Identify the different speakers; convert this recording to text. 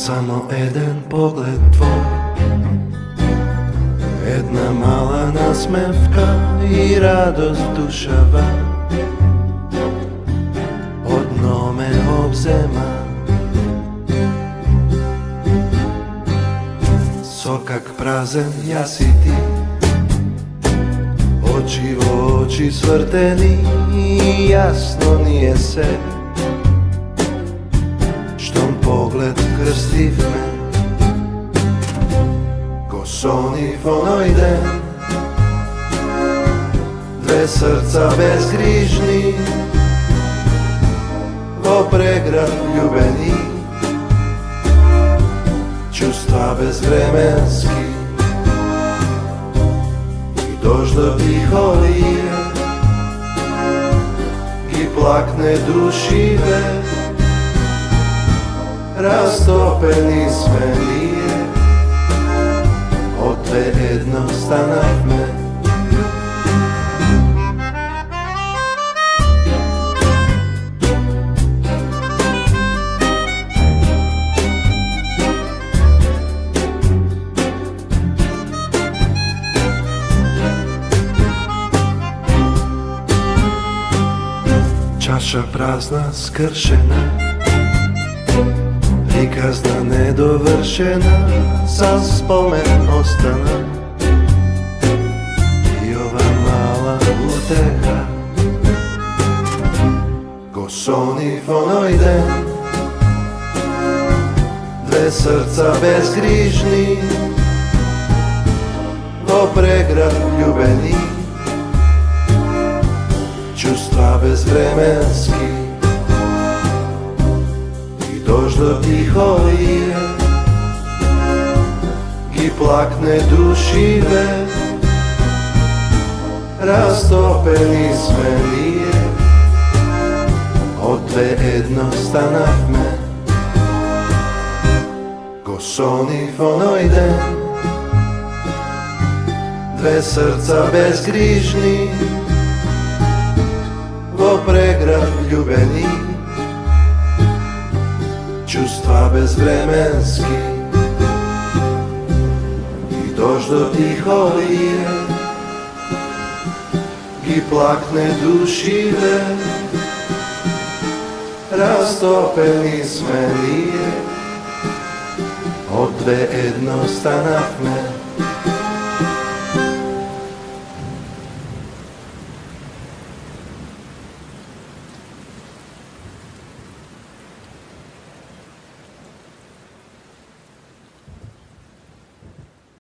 Speaker 1: Samo jeden pogled tvoj, jedna mala nasmevka i radost dušava odno me obzema. Sokak prazen ja si ti, oči v oči svrteni i jasno nije se štom pogled krstiv me. Ko sonih onoj den, dve srca bezgrižni, vo pregrad ljubeni, čustva bezvremenski i doždo tiho lije i plakne dušive, rastopeni sme nije od tve jednostavne. Čaša prazna, skršena, prikazna, nedovršena, za spomen ostana i ova mala uteha. Ko sonih onoj den, dve srca bezgrižni, vo pregrad ljubeni, čustva bezvremenski i doždo tiho lije i plakne dušive, rastopeni sme nije od tve jednostavne. Ko sonih onoj den, dve srca bezgrižni, vo pregrad ljubeni, čustva bezvremenski i doždo tiho lije i plakne dušive, rastopeni sme nije od tve jednostavne.